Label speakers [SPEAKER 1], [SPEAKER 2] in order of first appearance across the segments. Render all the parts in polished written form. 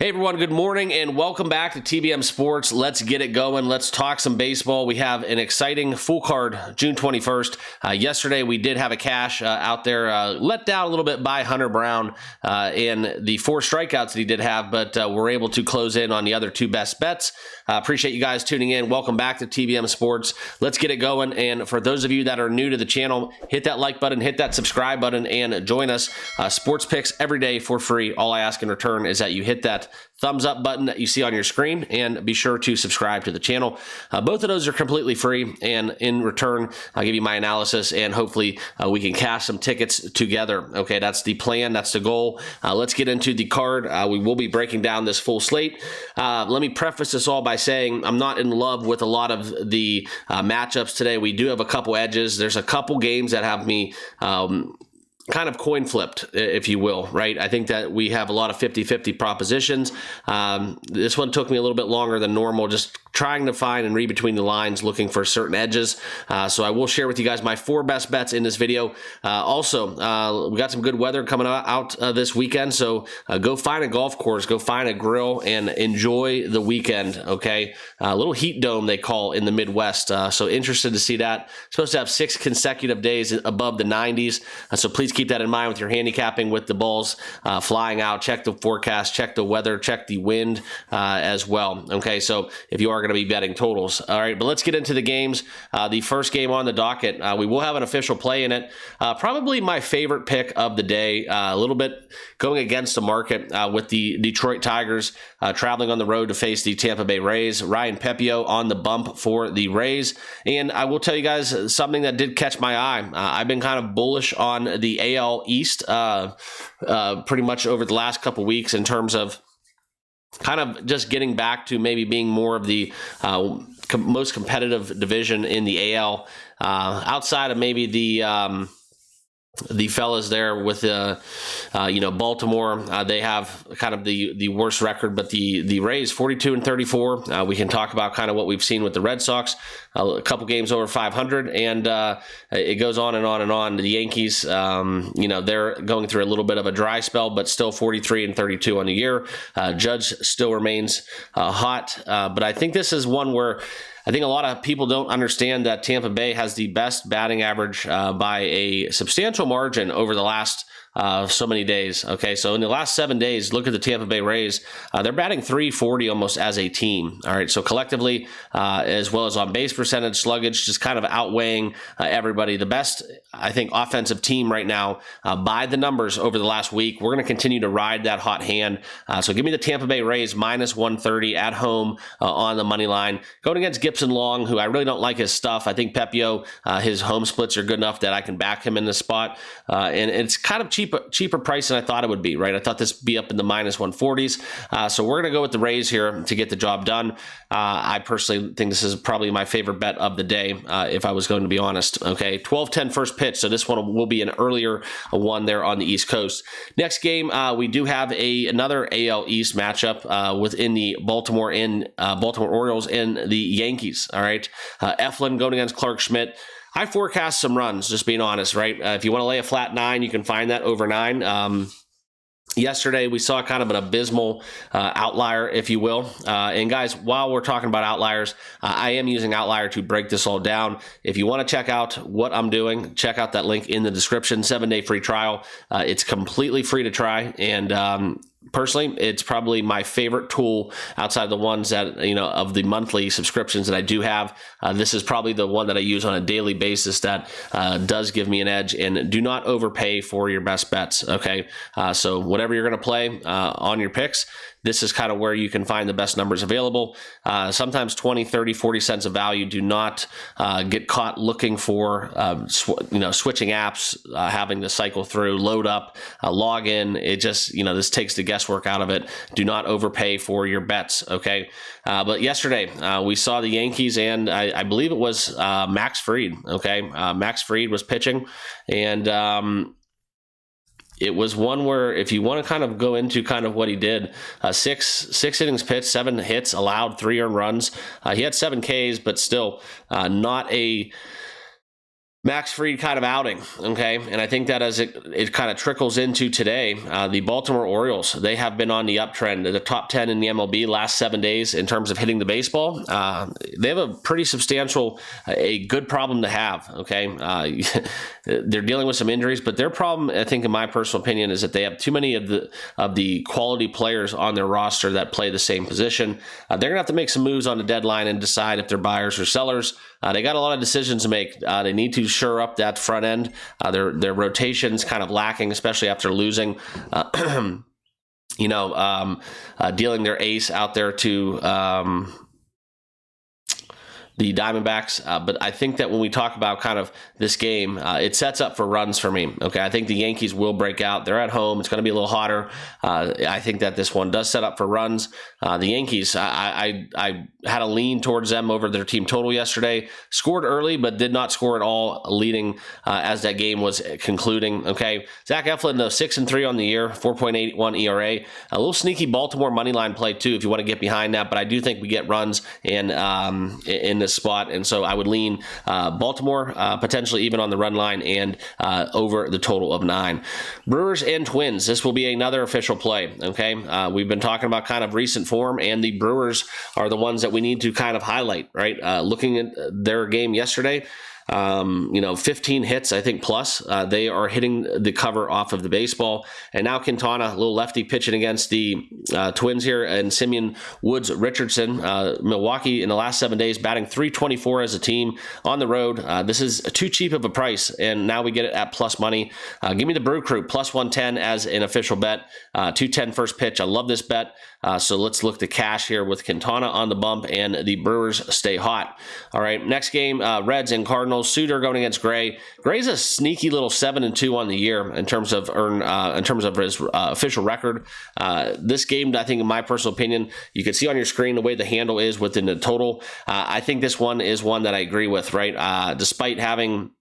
[SPEAKER 1] Hey everyone, good morning and welcome back to TBM Sports. Let's get it going. Let's talk some baseball. We have an exciting full card June 21st. Yesterday we did have a cash out there, let down a little bit by Hunter Brown in the 4 strikeouts that he did have, but we're able to close in on the other 2 best bets. Appreciate you guys tuning in. Welcome back to TBM Sports. Let's get it going. And for those of you that are new to the channel, hit that like button, hit that subscribe button, and join us. Sports picks every day for free. All I ask in return is that you hit that thumbs up button that you see on your screen and be sure to subscribe to the channel. Both of those are completely free, and in return I'll give you my analysis and hopefully we can cash some tickets together. Okay, that's the plan, that's the goal. Let's get into the card. We will be breaking down this full slate. Let me preface this all by saying I'm not in love with a lot of the matchups today. We do have a couple edges. There's a couple games that have me kind of coin flipped, if you will, right? I think that we have a lot of 50-50 propositions. This one took me a little bit longer than normal, just trying to find and read between the lines, looking for certain edges. So I will share with you guys my 4 best bets in this video. Also, we got some good weather coming out this weekend, so go find a golf course, go find a grill, and enjoy the weekend, okay? A little heat dome, they call in the Midwest. So interested to see that. Supposed to have 6 consecutive days above the 90s, so please keep that in mind with your handicapping with the balls flying out. Check the forecast, check the weather, check the wind as well. Okay, so if you are going to be betting totals. All right, but let's get into the games. The first game on the docket, we will have an official play in it. Probably my favorite pick of the day, a little bit going against the market with the Detroit Tigers traveling on the road to face the Tampa Bay Rays. Ryan Pepiot on the bump for the Rays. And I will tell you guys something that did catch my eye. I've been kind of bullish on the AL East pretty much over the last couple weeks in terms of kind of just getting back to maybe being more of the most competitive division in the AL, outside of maybe the fellas there with Baltimore. They have kind of the worst record, but the Rays 42-34. We can talk about kind of what we've seen with the Red Sox, a couple games over 500, and it goes on and on and on. The Yankees, they're going through a little bit of a dry spell, but still 43-32 on the year. Judge still remains hot, but I think this is one where I think a lot of people don't understand that Tampa Bay has the best batting average by a substantial margin over the last so many days. Okay, so in the last 7 days, look at the Tampa Bay Rays. They're batting .340 almost as a team. All right, so collectively, as well as on base percentage, sluggage, just kind of outweighing everybody. The best, I think, offensive team right now by the numbers over the last week. We're going to continue to ride that hot hand. So give me the Tampa Bay Rays -130 at home on the money line. Going against Gibson Long, who I really don't like his stuff. I think Pepiot, his home splits are good enough that I can back him in this spot. And it's kind of cheaper price than I thought it would be, right? I thought this would be up in the -140s. So we're going to go with the Rays here to get the job done. I personally think this is probably my favorite bet of the day, if I was going to be honest. Okay, 12:10 first pitch. So this one will be an earlier one there on the East Coast. Next game, we do have another AL East matchup within the Baltimore Orioles and the Yankees. All right, Eflin going against Clark Schmidt. I forecast some runs, just being honest, right? If you want to lay a flat 9, you can find that over 9. Yesterday, we saw kind of an abysmal outlier, if you will. And guys, while we're talking about outliers, I am using Outlier to break this all down. If you want to check out what I'm doing, check out that link in the description, 7-day free trial. It's completely free to try. And personally, it's probably my favorite tool outside the ones that, of the monthly subscriptions that I do have. This is probably the one that I use on a daily basis that does give me an edge. And do not overpay for your best bets, okay? So whatever you're going to play on your picks, this is kind of where you can find the best numbers available. Sometimes 20, 30, 40 cents of value. Do not get caught looking for, switching apps, having to cycle through, load up, log in. It just, this takes the guesswork out of it. Do not overpay for your bets, okay? But yesterday, we saw the Yankees, and I believe it was Max Fried, okay? Max Fried was pitching, and it was one where, if you want to kind of go into kind of what he did, six innings pitched, 7 hits, allowed 3 earned runs. He had 7 Ks, but still not a Max Fried kind of outing, okay? And I think that as it kind of trickles into today, the Baltimore Orioles, they have been on the uptrend. The top 10 in the MLB last 7 days in terms of hitting the baseball. They have a pretty substantial, a good problem to have, okay? They're dealing with some injuries, but their problem, I think in my personal opinion, is that they have too many of the quality players on their roster that play the same position. They're going to have to make some moves on the deadline and decide if they're buyers or sellers. They got a lot of decisions to make. They need to shore up that front end. Their rotation's kind of lacking, especially after losing, dealing their ace out there to the Diamondbacks. But I think that when we talk about kind of this game, it sets up for runs for me. Okay, I think the Yankees will break out. They're at home. It's going to be a little hotter. I think that this one does set up for runs. The Yankees, I had a lean towards them over their team total yesterday. Scored early, but did not score at all, leading as that game was concluding. Okay, Zach Eflin, though, 6-3 on the year, 4.81 ERA. A little sneaky Baltimore money line play too, if you want to get behind that. But I do think we get runs and in this spot, and so I would lean Baltimore, potentially even on the run line and over the total of 9. Brewers and Twins. This will be another official play. Okay, we've been talking about kind of recent form, and the Brewers are the ones that we need to kind of highlight, right? Looking at their game yesterday, 15 hits, I think, plus. They are hitting the cover off of the baseball. And now Quintana, a little lefty, pitching against the Twins here, and Simeon Woods Richardson. Milwaukee in the last 7 days batting .324 as a team on the road. This is too cheap of a price, and now we get it at plus money. Give me the Brew Crew plus 110 as an official bet. 210 first pitch. I love this bet. So let's look to cash here with Quintana on the bump and the Brewers stay hot. All right, next game, Reds and Cardinals. Suter going against Gray. Gray's a sneaky little 7-2 on the year in terms of his official record. This game, I think, in my personal opinion, you can see on your screen the way the handle is within the total. I think this one is one that I agree with, right? Despite having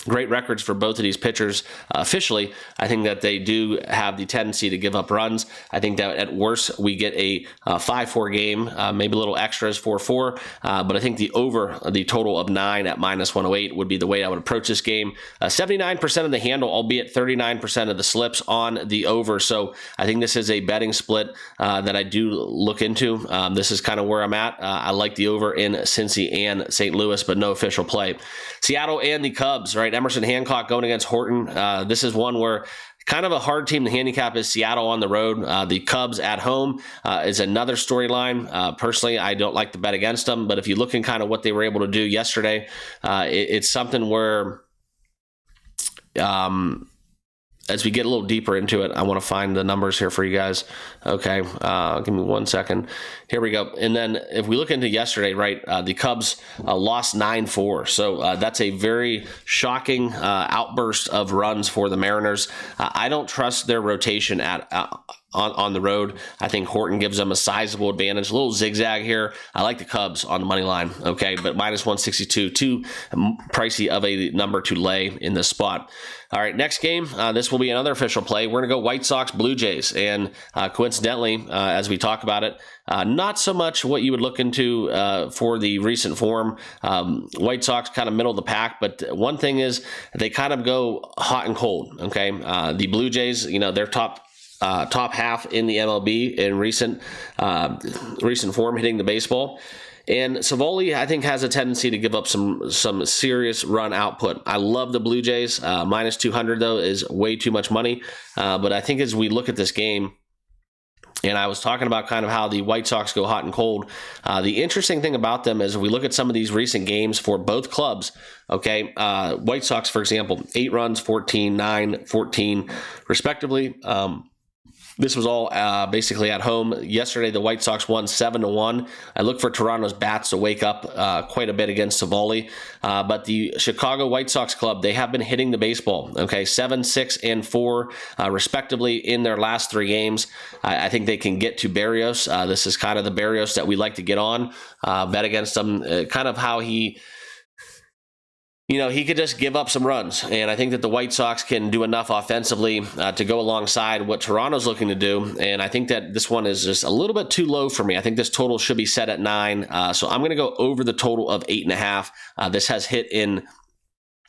[SPEAKER 1] great records for both of these pitchers officially, I think that they do have the tendency to give up runs. I think that at worst we get a 5-4 game, maybe a little extras 4-4, but I think the over the total of 9 at -108 would be the way I would approach this game. 79% of the handle, albeit 39% of the slips on the over. So I think this is a betting split that I do look into. This is kind of where I'm at. I like the over in Cincy and St. Louis, but no official play. Seattle and the Cubs, right? Emerson Hancock going against Horton. This is one where kind of a hard team to handicap is Seattle on the road. The Cubs at home is another storyline. Personally, I don't like to bet against them, but if you look in kind of what they were able to do yesterday, it's something where as we get a little deeper into it, I want to find the numbers here for you guys. Okay, give me 1 second. Here we go. And then if we look into yesterday, right, the Cubs lost 9-4. So that's a very shocking outburst of runs for the Mariners. I don't trust their rotation on the road. I think Horton gives them a sizable advantage. A little zigzag here. I like the Cubs on the money line, okay, but -162, too pricey of a number to lay in this spot. All right, next game. This will be another official play. We're going to go White Sox, Blue Jays, and coincidentally, as we talk about it, not so much what you would look into for the recent form. White Sox kind of middle of the pack, but one thing is they kind of go hot and cold, okay? The Blue Jays, they're top half in the MLB in recent form hitting the baseball. And Savoli, I think, has a tendency to give up some serious run output. I love the Blue Jays. -200, though, is way too much money. But I think as we look at this game, and I was talking about kind of how the White Sox go hot and cold. The interesting thing about them is if we look at some of these recent games for both clubs, okay, White Sox, for example, 8 runs, 14, 9, 14, respectively. This was all basically at home. Yesterday, the White Sox won 7-1. I look for Toronto's bats to wake up quite a bit against Savoli. But the Chicago White Sox club, they have been hitting the baseball, okay, 7, 6, and 4, respectively, in their last 3 games. I think they can get to Berrios. This is kind of the Berrios that we like to get on, bet against them, kind of how he could just give up some runs. And I think that the White Sox can do enough offensively to go alongside what Toronto's looking to do. And I think that this one is just a little bit too low for me. I think this total should be set at 9. So I'm going to go over the total of 8.5. This has hit in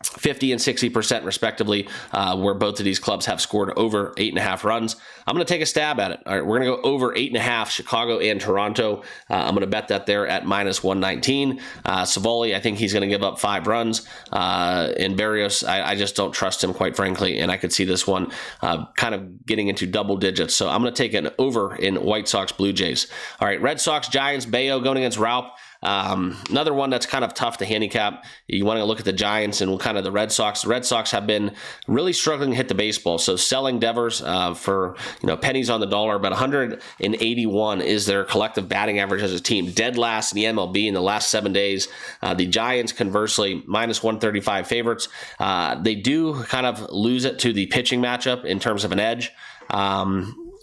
[SPEAKER 1] 50 and 60% respectively, where both of these clubs have scored over 8.5 runs. I'm going to take a stab at it. All right, we're going to go over 8.5, Chicago and Toronto. I'm going to bet that there at minus 119. Savoli, I think he's going to give up 5 runs. And Barrios, I just don't trust him, quite frankly, and I could see this one kind of getting into double digits. So I'm going to take an over in White Sox Blue Jays. All right, Red Sox Giants, Bayo going against Raup. Another one that's kind of tough to handicap. You want to look at the Giants and kind of the Red Sox. The Red Sox have been really struggling to hit the baseball. So selling Devers for pennies on the dollar, about 181 is their collective batting average as a team. Dead last in the MLB in the last 7 days. The Giants, conversely, minus 135 favorites. They do kind of lose it to the pitching matchup in terms of an edge.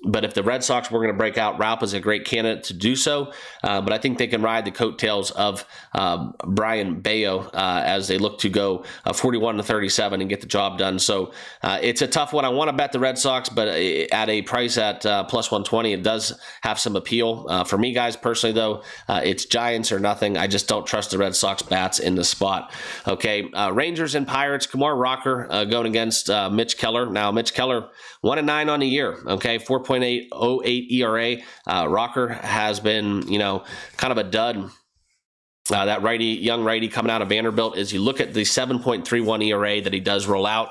[SPEAKER 1] But if the Red Sox were going to break out, Raup is a great candidate to do so. But I think they can ride the coattails of Brian Bayo as they look to go 41-37 and get the job done. So it's a tough one. I want to bet the Red Sox, but at a price at plus 120, it does have some appeal. For me, guys, personally, though, it's Giants or nothing. I just don't trust the Red Sox bats in the spot. Okay, Rangers and Pirates, Kumar Rocker going against Mitch Keller. Now, Mitch Keller, 1-9 on the year, okay, 4.808 ERA. Rocker has been, kind of a dud. That young righty coming out of Vanderbilt, as you look at the 7.31 ERA that he does roll out,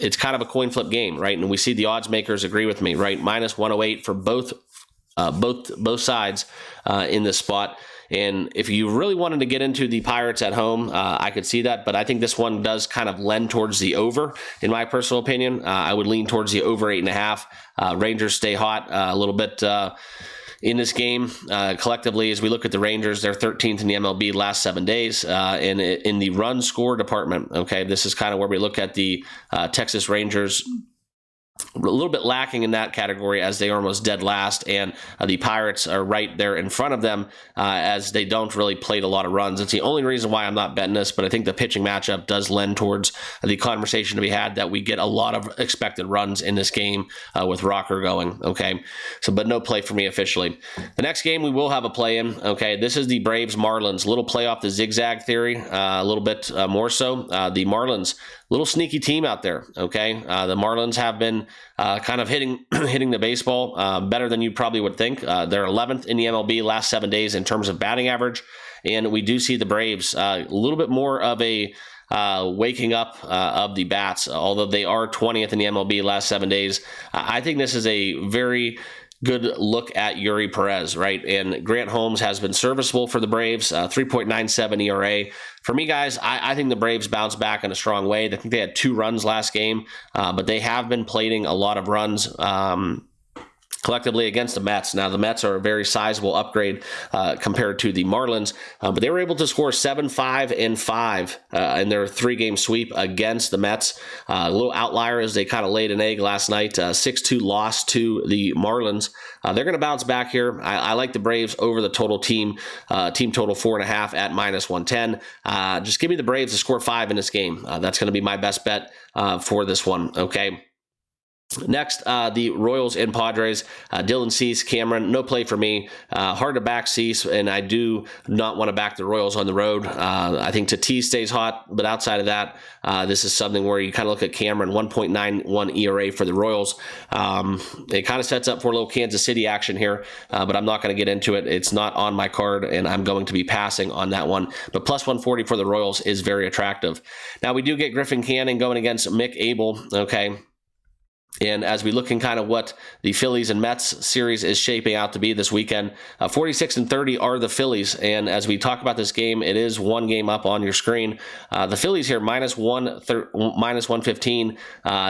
[SPEAKER 1] it's kind of a coin flip game, right? And we see the odds makers agree with me, right? Minus 108 for both sides in this spot. And if you really wanted to get into the Pirates at home, I could see that. But I think this one does kind of lend towards the over, in my personal opinion. I would lean towards the over 8.5. Rangers stay hot a little bit in this game. Collectively, as we look at the Rangers, they're 13th in the MLB last 7 days. And in the run score department, okay, this is kind of where we look at the Texas Rangers. A little bit lacking in that category as they are almost dead last, and the Pirates are right there in front of them as they don't really plate a lot of runs. It's the only reason why I'm not betting this, but I think the pitching matchup does lend towards the conversation to be had that we get a lot of expected runs in this game with Rocker going, okay? So, but no play for me officially. The next game we will have a play in, okay? This is the Braves-Marlins. A little play off the zigzag theory, a little bit more so. The Marlins, little sneaky team out there, okay? The Marlins have been kind of hitting the baseball better than you probably would think. They're 11th in the MLB last 7 days in terms of batting average, and we do see the Braves a little bit more of a waking up of the bats, although they are 20th in the MLB last 7 days. I think this is a very good look at Yuri Perez, right? And Grant Holmes has been serviceable for the Braves, 3.97 ERA. For me, guys, I think the Braves bounce back in a strong way. I think they had 2 runs last game, but they have been plating a lot of runs collectively against the Mets. Now, the Mets are a very sizable upgrade compared to the Marlins, but they were able to score 7-5 and 5 in their 3-game sweep against the Mets. A little outlier as they kind of laid an egg last night, 6-2 loss to the Marlins. They're going to bounce back here. I like the Braves over the total team total 4.5 at minus 110. Just give me the Braves to score 5 in this game. That's going to be my best bet for this one, okay? Next, the Royals and Padres. Dylan Cease, Cameron, no play for me. Hard to back Cease, and I do not want to back the Royals on the road. I think Tatis stays hot, but outside of that, this is something where you kind of look at Cameron, 1.91 ERA for the Royals. It kind of sets up for a little Kansas City action here, but I'm not going to get into it. It's not on my card, and I'm going to be passing on that one. But plus 140 for the Royals is very attractive. Now, we do get Griffin Canning going against Mick Abel, okay? And as we look in kind of what the Phillies and Mets series is shaping out to be this weekend, 46-30 are the Phillies. And as we talk about this game, it is one game up on your screen. The Phillies here, minus 115.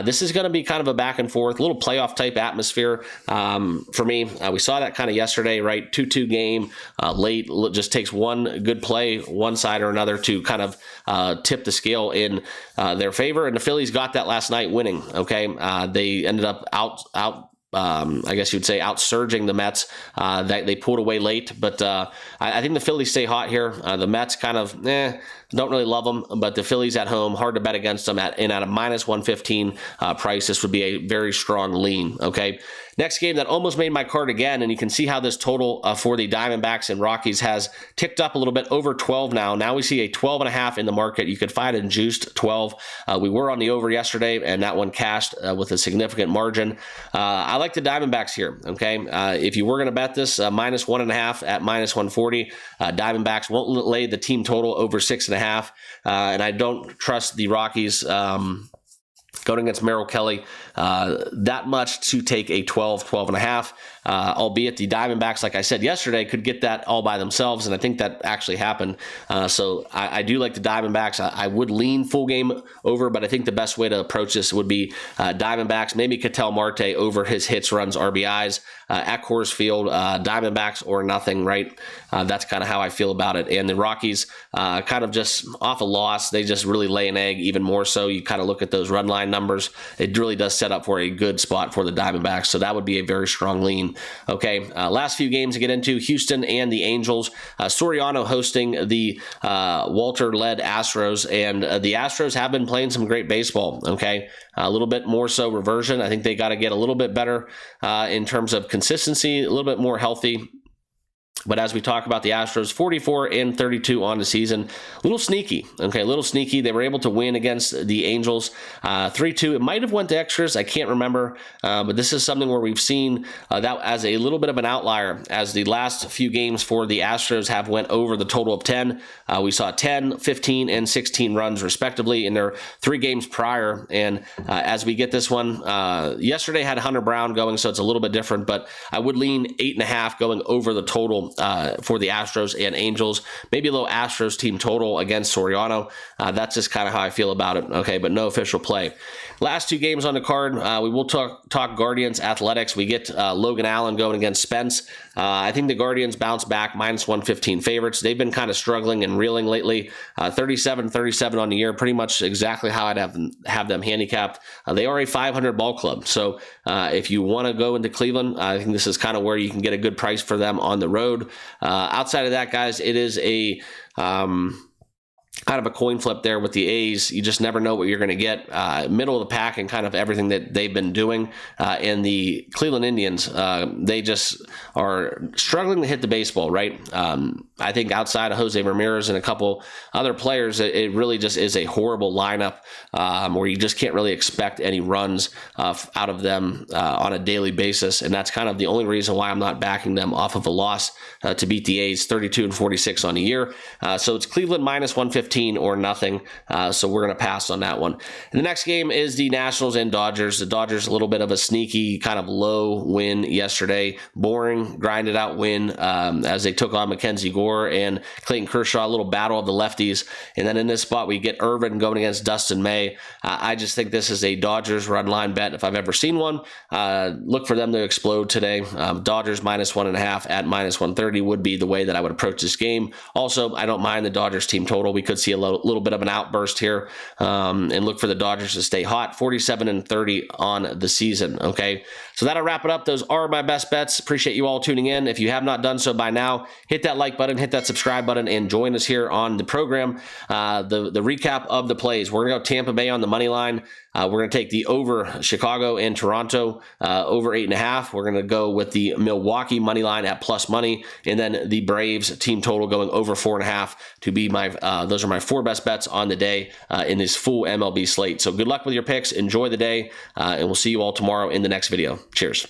[SPEAKER 1] This is going to be kind of a back and forth, little playoff type atmosphere for me. We saw that kind of yesterday, right? 2-2 game, late, just takes one good play, one side or another to kind of tip the scale in their favor. And the Phillies got that last night winning, okay? They ended up I guess you'd say outsurging the Mets. That they pulled away late, but I think the Phillies stay hot here. The Mets kind of don't really love them, but the Phillies at home, hard to bet against them at a minus 115 price. This would be a very strong lean. Okay, Next game that almost made my card again, and you can see how this total for the Diamondbacks and Rockies has ticked up a little bit, over 12 now. Now we see a 12.5 in the market. You could find it in juiced 12. We were on the over yesterday, and that one cashed with a significant margin. I like the Diamondbacks here, okay? If you were going to bet this, minus 1.5 at minus 140. Diamondbacks won't lay the team total over 6.5, and I don't trust the Rockies going against Merrill Kelly that much to take a 12.5, albeit the Diamondbacks, like I said yesterday, could get that all by themselves, and I think that actually happened. So I do like the Diamondbacks. I would lean full game over, but I think the best way to approach this would be Diamondbacks, maybe Ketel Marte over his hits, runs, RBIs at Coors Field, Diamondbacks or nothing, right? That's kind of how I feel about it. And the Rockies, kind of just off a loss, they just really lay an egg even more so. You kind of look at those run line numbers. It really does set up for a good spot for the Diamondbacks, so that would be a very strong lean. Okay, last few games to get into, Houston and the Angels. Soriano hosting the Walter-led Astros, and the Astros have been playing some great baseball, okay? A little bit more so reversion. I think they got to get a little bit better in terms of consistency, a little bit more healthy. But as we talk about the Astros, 44-32 on the season, a little sneaky, okay, a little sneaky. They were able to win against the Angels 3-2. It might have went to extras. I can't remember, but this is something where we've seen that as a little bit of an outlier, as the last few games for the Astros have went over the total of 10. We saw 10, 15, and 16 runs respectively in their 3 games prior. And as we get this one, yesterday had Hunter Brown going, so it's a little bit different, but I would lean 8.5 going over the total for the Astros and Angels. Maybe a little Astros team total against Soriano. That's just kind of how I feel about it, okay, but no official play. Last 2 games on the card, we will talk Guardians Athletics. We get Logan Allen going against Spence. I think the Guardians bounce back, minus 115 favorites. They've been kind of struggling and reeling lately. 37-37 on the year, pretty much exactly how I'd have them handicapped. They are a 500 ball club, so if you want to go into Cleveland, I think this is kind of where you can get a good price for them on the road. Outside of that, guys, it is a kind of a coin flip there with the A's. You just never know what you're going to get. Middle of the pack and kind of everything that they've been doing. And the Cleveland Indians, they just are struggling to hit the baseball, right? I think outside of Jose Ramirez and a couple other players, it really just is a horrible lineup where you just can't really expect any runs out of them on a daily basis. And that's kind of the only reason why I'm not backing them off of a loss to beat the A's 32-46 on the year. So it's Cleveland minus 115 or nothing. So we're going to pass on that one. And the next game is the Nationals and Dodgers. The Dodgers, a little bit of a sneaky kind of low win yesterday. Boring, grinded out win as they took on Mackenzie Gore and Clayton Kershaw, a little battle of the lefties. And then in this spot, we get Irvin going against Dustin May. I just think this is a Dodgers run line bet if I've ever seen one. Look for them to explode today. Dodgers minus 1.5 at minus 130 would be the way that I would approach this game. Also, I don't mind the Dodgers team total. We could see a little bit of an outburst here and look for the Dodgers to stay hot. 47-30 on the season, okay? So that'll wrap it up. Those are my best bets. Appreciate you all tuning in. If you have not done so by now, hit that like button, hit that subscribe button, and join us here on the program. The recap of the plays. We're going to go Tampa Bay on the money line. We're going to take the over Chicago and Toronto over 8.5. We're going to go with the Milwaukee money line at plus money, and then the Braves team total going over 4.5 to be my. Those are my 4 best bets on the day in this full MLB slate. So good luck with your picks. Enjoy the day, and we'll see you all tomorrow in the next video. Cheers.